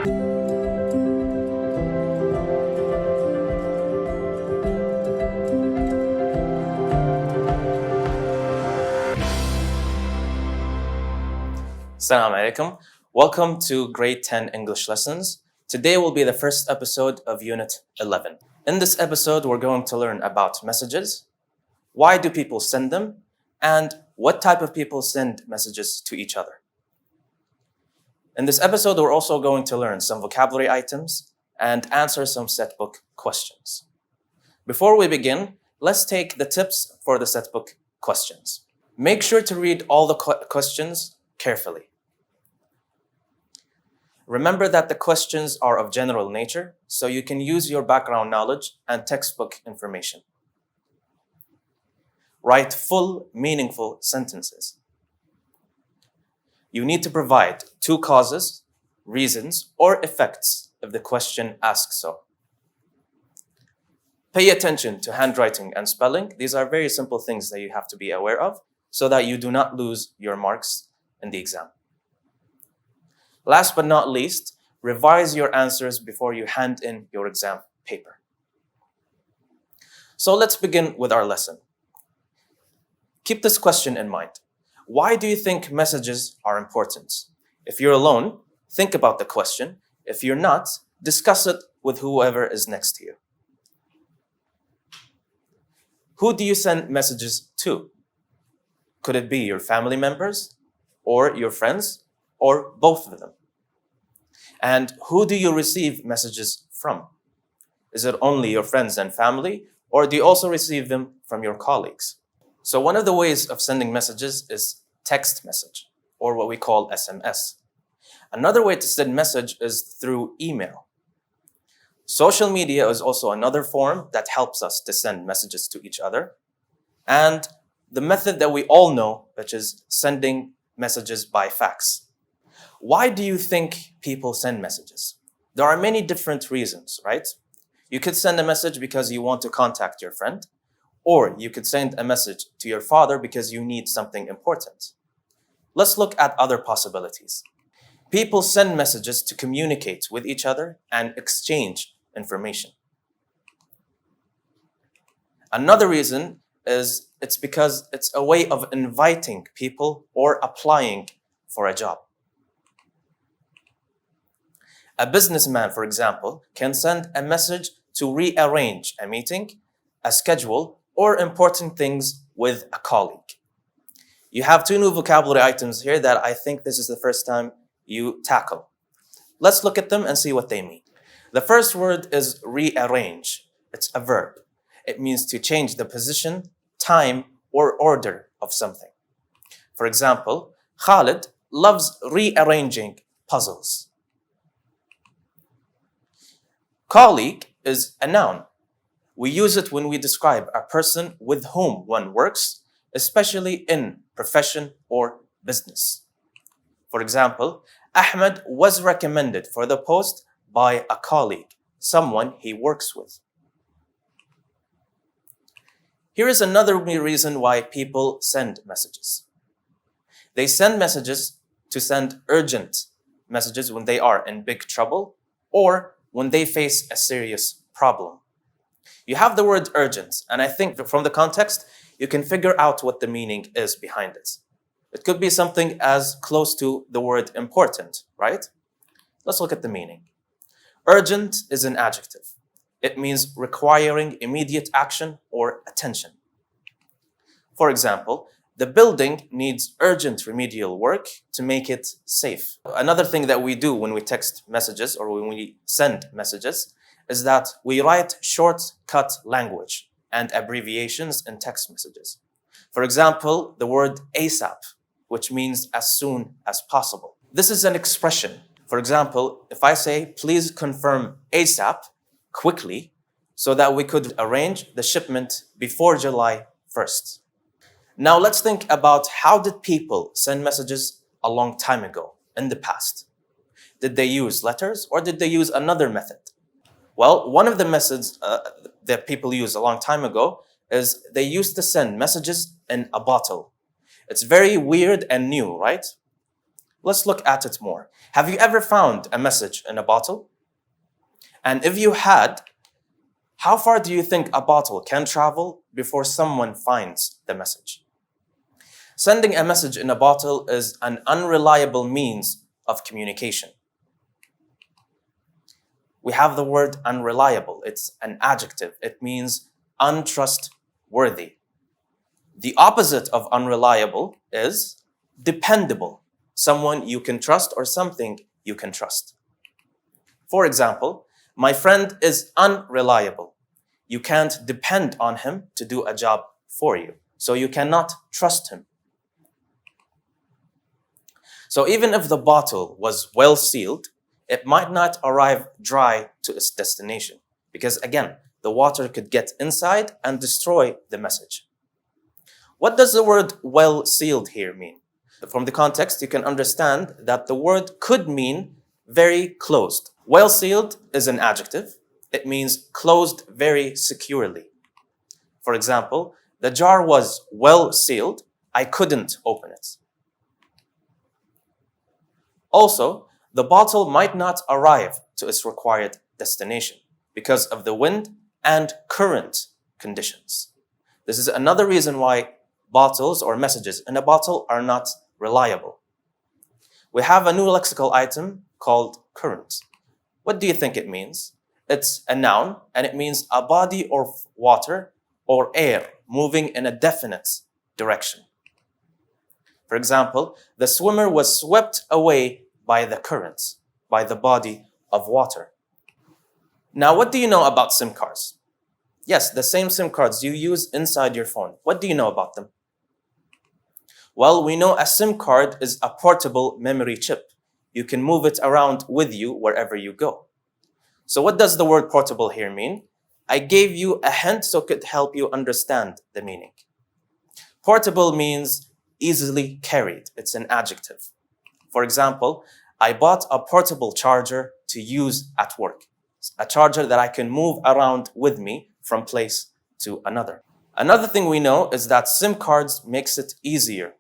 Assalamu alaikum. Welcome to grade 10 English lessons. Today will be the first episode of unit 11. In this episode, we're going to learn about messages, why do people send them, and what type of people send messages to each other. In this episode, we're also going to learn some vocabulary items and answer some set book questions. Before we begin, let's take the tips for the set book questions. Make sure to read all the questions carefully. Remember that the questions are of general nature, so you can use your background knowledge and textbook information. Write full, meaningful sentences. You need to provide 2 causes, reasons, or effects if the question asks so. Pay attention to handwriting and spelling. These are very simple things that you have to be aware of so that you do not lose your marks in the exam. Last but not least, revise your answers before you hand in your exam paper. So let's begin with our lesson. Keep this question in mind. Why do you think messages are important? If you're alone, think about the question. If you're not, discuss it with whoever is next to you. Who do you send messages to? Could it be your family members, or your friends, or both of them? And who do you receive messages from? Is it only your friends and family, or do you also receive them from your colleagues? So one of the ways of sending messages is text message, or what we call SMS. Another way to send message is through email. Social media is also another form that helps us to send messages to each other. And the method that we all know, which is sending messages by fax. Why do you think people send messages? There are many different reasons, right? You could send a message because you want to contact your friend, or you could send a message to your father because you need something important. Let's look at other possibilities. People send messages to communicate with each other and exchange information. Another reason is it's because it's a way of inviting people or applying for a job. A businessman, for example, can send a message to rearrange a meeting, a schedule, or important things with a colleague. You have 2 new vocabulary items here that I think this is the first time you tackle. Let's look at them and see what they mean. The first word is rearrange. It's a verb. It means to change the position, time, or order of something. For example, Khalid loves rearranging puzzles. Colleague is a noun. We use it when we describe a person with whom one works, especially in profession or business. For example, Ahmed was recommended for the post by a colleague, someone he works with. Here is another reason why people send messages. They send messages to send urgent messages when they are in big trouble or when they face a serious problem. You have the word urgent, and I think from the context, you can figure out what the meaning is behind it. It could be something as close to the word important, right? Let's look at the meaning. Urgent is an adjective. It means requiring immediate action or attention. For example, the building needs urgent remedial work to make it safe. Another thing that we do when we text messages or when we send messages is that we write shortcut language and abbreviations in text messages. For example, the word ASAP, which means as soon as possible. This is an expression. For example, if I say, please confirm ASAP, quickly, so that we could arrange the shipment before July 1st. Now let's think about how did people send messages a long time ago, in the past? Did they use letters or did they use another method? Well, one of the methods that people used a long time ago is they used to send messages in a bottle. It's very weird and new, right? Let's look at it more. Have you ever found a message in a bottle? And if you had, how far do you think a bottle can travel before someone finds the message? Sending a message in a bottle is an unreliable means of communication. We have the word unreliable. It's an adjective. It means untrustworthy. The opposite of unreliable is dependable. Someone you can trust or something you can trust. For example, my friend is unreliable. You can't depend on him to do a job for you, so you cannot trust him. So even if the bottle was well sealed, it might not arrive dry to its destination because, again, the water could get inside and destroy the message. What does the word well sealed here mean? From the context, you can understand that the word could mean very closed. Well sealed is an adjective. It means closed very securely. For example, the jar was well sealed. I couldn't open it. Also, the bottle might not arrive to its required destination because of the wind and current conditions. This is another reason why bottles or messages in a bottle are not reliable. We have a new lexical item called current. What do you think it means? It's a noun and it means a body of water or air moving in a definite direction. For example, the swimmer was swept away by the current, by the body of water. Now, what do you know about SIM cards? Yes, the same SIM cards you use inside your phone. What do you know about them? Well, we know a SIM card is a portable memory chip. You can move it around with you wherever you go. So what does the word portable here mean? I gave you a hint so it could help you understand the meaning. Portable means easily carried. It's an adjective. For example, I bought a portable charger to use at work. A charger that I can move around with me from place to another. Another thing we know is that SIM cards makes it easier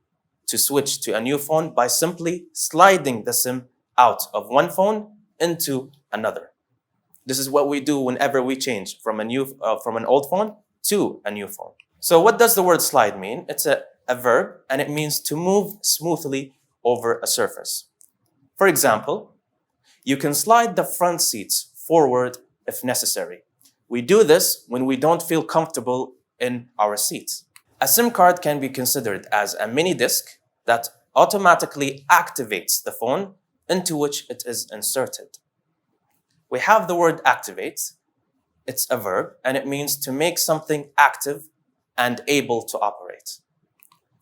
to switch to a new phone by simply sliding the SIM out of one phone into another. This is what we do whenever we change from an old phone to a new phone. So what does the word slide mean? It's a verb and it means to move smoothly over a surface. For example, you can slide the front seats forward if necessary. We do this when we don't feel comfortable in our seats. A SIM card can be considered as a mini disk that automatically activates the phone into which it is inserted. We have the word activate. It's a verb and it means to make something active and able to operate.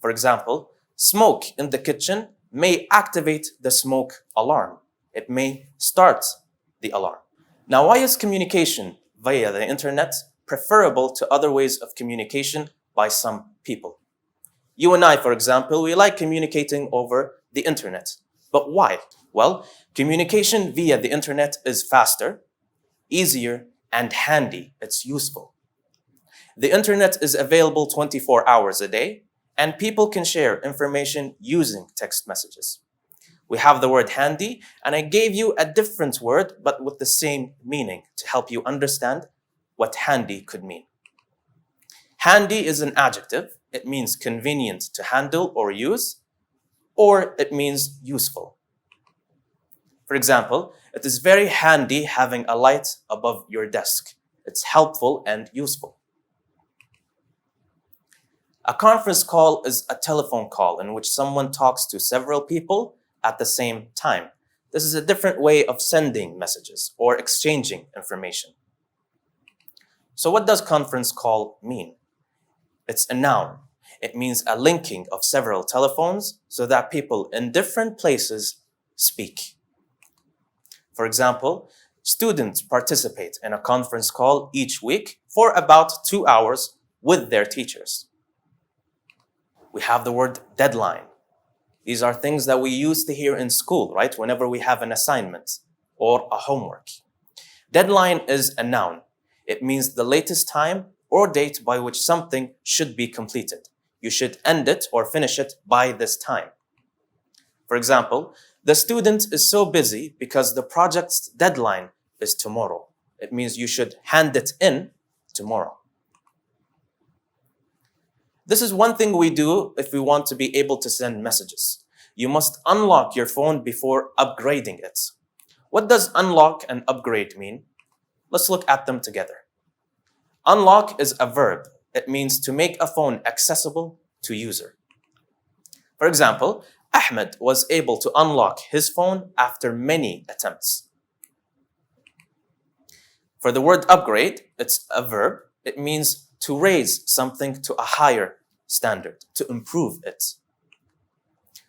For example, smoke in the kitchen may activate the smoke alarm. It may start the alarm. Now, why is communication via the internet preferable to other ways of communication by some people? You and I, for example, we like communicating over the internet. But why? Well, communication via the internet is faster, easier, and handy. It's useful. The internet is available 24 hours a day, and people can share information using text messages. We have the word handy, and I gave you a different word, but with the same meaning to help you understand what handy could mean. Handy is an adjective. It means convenient to handle or use, or it means useful. For example, it is very handy having a light above your desk. It's helpful and useful. A conference call is a telephone call in which someone talks to several people at the same time. This is a different way of sending messages or exchanging information. So what does conference call mean? It's a noun. It means a linking of several telephones so that people in different places speak. For example, students participate in a conference call each week for about 2 hours with their teachers. We have the word deadline. These are things that we used to hear in school, right? Whenever we have an assignment or a homework. Deadline is a noun. It means the latest time or date by which something should be completed. You should end it or finish it by this time. For example, The student is so busy because the project's deadline is tomorrow. It means you should hand it in tomorrow. This is one thing we do if we want to be able to send messages. You must unlock your phone before upgrading it. What does unlock and upgrade mean? Let's look at them together. Unlock is a verb. It means to make a phone accessible to user. For example, Ahmed was able to unlock his phone after many attempts. For the word upgrade, it's a verb. It means to raise something to a higher standard, to improve it.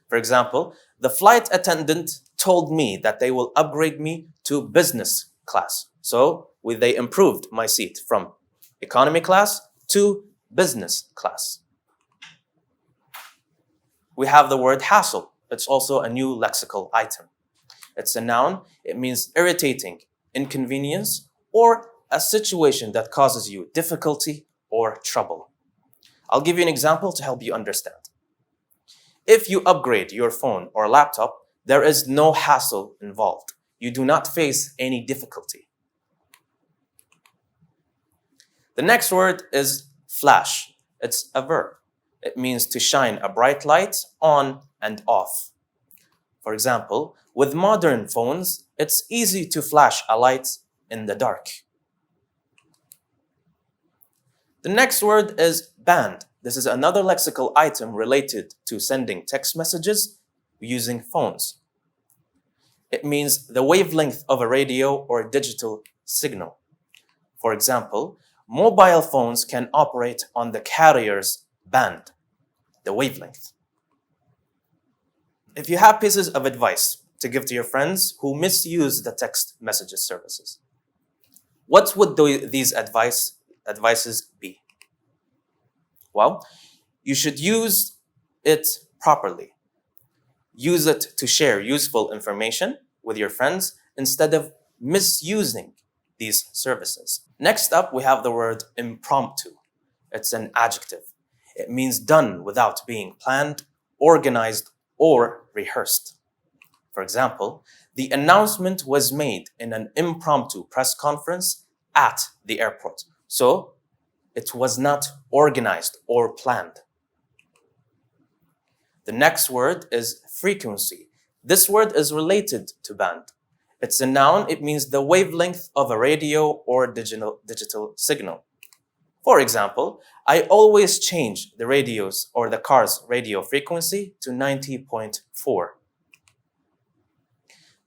For example, the flight attendant told me that they will upgrade me to business class. So they improved my seat from economy class to business class. We have the word hassle. It's also a new lexical item. It's a noun. It means irritating, inconvenience, or a situation that causes you difficulty or trouble. I'll give you an example to help you understand. If you upgrade your phone or laptop, there is no hassle involved. You do not face any difficulty. The next word is flash. It's a verb. It means to shine a bright light on and off. For example, with modern phones, it's easy to flash a light in the dark. The next word is band. This is another lexical item related to sending text messages using phones. It means the wavelength of a radio or digital signal. For example, mobile phones can operate on the carrier's band, the wavelength. If you have pieces of advice to give to your friends who misuse the text messages services, what would these advices be? Well, you should use it properly. Use it to share useful information with your friends instead of misusing these services. Next up, we have the word impromptu. It's an adjective. It means done without being planned, organized, or rehearsed. For example, the announcement was made in an impromptu press conference at the airport. So it was not organized or planned. The next word is frequency. This word is related to band. It's a noun. It means the wavelength of a radio or digital signal. For example, I always change the radio's or the car's radio frequency to 90.4.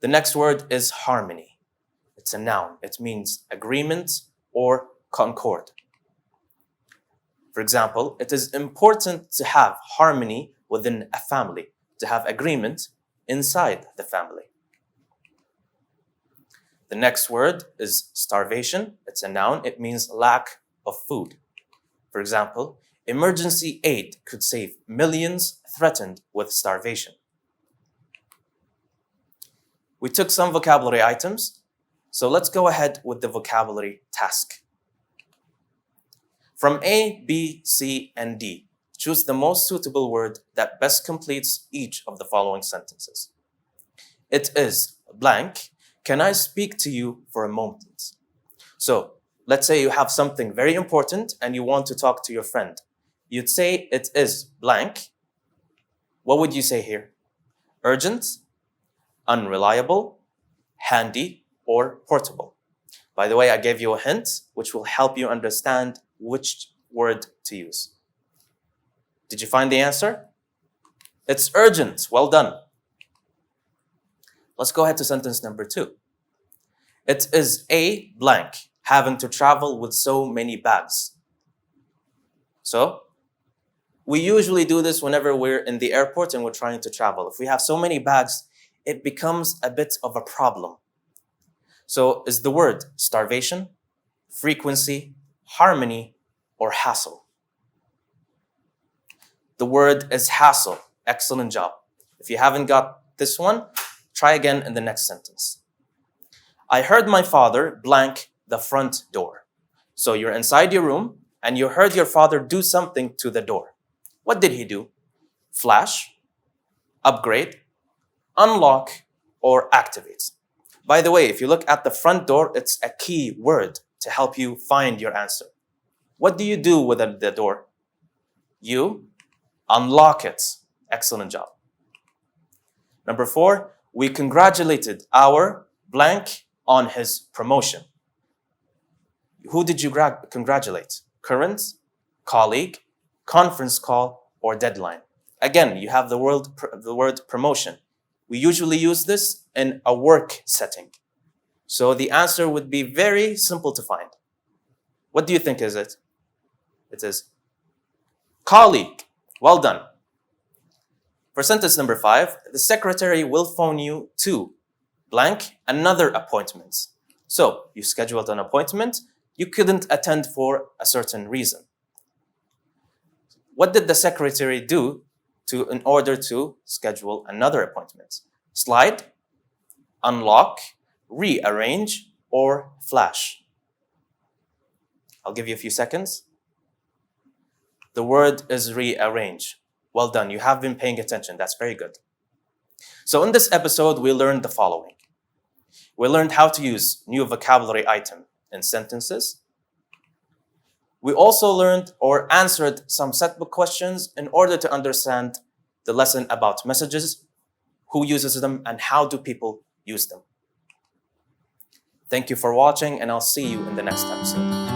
The next word is harmony. It's a noun. It means agreement or concord. For example, it is important to have harmony within a family, to have agreement inside the family. The next word is starvation. It's a noun. It means lack of food. For example, emergency aid could save millions threatened with starvation. We took some vocabulary items, so let's go ahead with the vocabulary task. From A, B, C, and D, choose the most suitable word that best completes each of the following sentences. It is blank. Can I speak to you for a moment? So, let's say you have something very important and you want to talk to your friend. You'd say it is blank. What would you say here? Urgent, unreliable, handy, or portable. By the way, I gave you a hint which will help you understand which word to use. Did you find the answer? It's urgent. Well done. Let's go ahead to sentence number 2. It is a blank, having to travel with so many bags. So, we usually do this whenever we're in the airport and we're trying to travel. If we have so many bags, it becomes a bit of a problem. So, is the word starvation, frequency, harmony, or hassle? The word is hassle. Excellent job. If you haven't got this one, try again in the next sentence. I heard my father blank the front door. So you're inside your room and you heard your father do something to the door. What did he do? Flash, upgrade, unlock, or activate. By the way, if you look at the front door, it's a key word to help you find your answer. What do you do with the door? You unlock it. Excellent job. Number 4, we congratulated our blank on his promotion. Who did you congratulate? Current, colleague, conference call, or deadline? Again, you have the word promotion. We usually use this in a work setting. So the answer would be very simple to find. What do you think is it? It is colleague. Well done. For sentence number 5, the secretary will phone you to blank another appointment. So you scheduled an appointment, you couldn't attend for a certain reason. What did the secretary do in order to schedule another appointment? Slide, unlock, rearrange, or flash? I'll give you a few seconds. The word is rearrange. Well done, you have been paying attention. That's very good. So in this episode, we learned the following. We learned how to use new vocabulary item in sentences. We also learned or answered some setbook questions in order to understand the lesson about messages, who uses them, and how do people use them. Thank you for watching, and I'll see you in the next episode.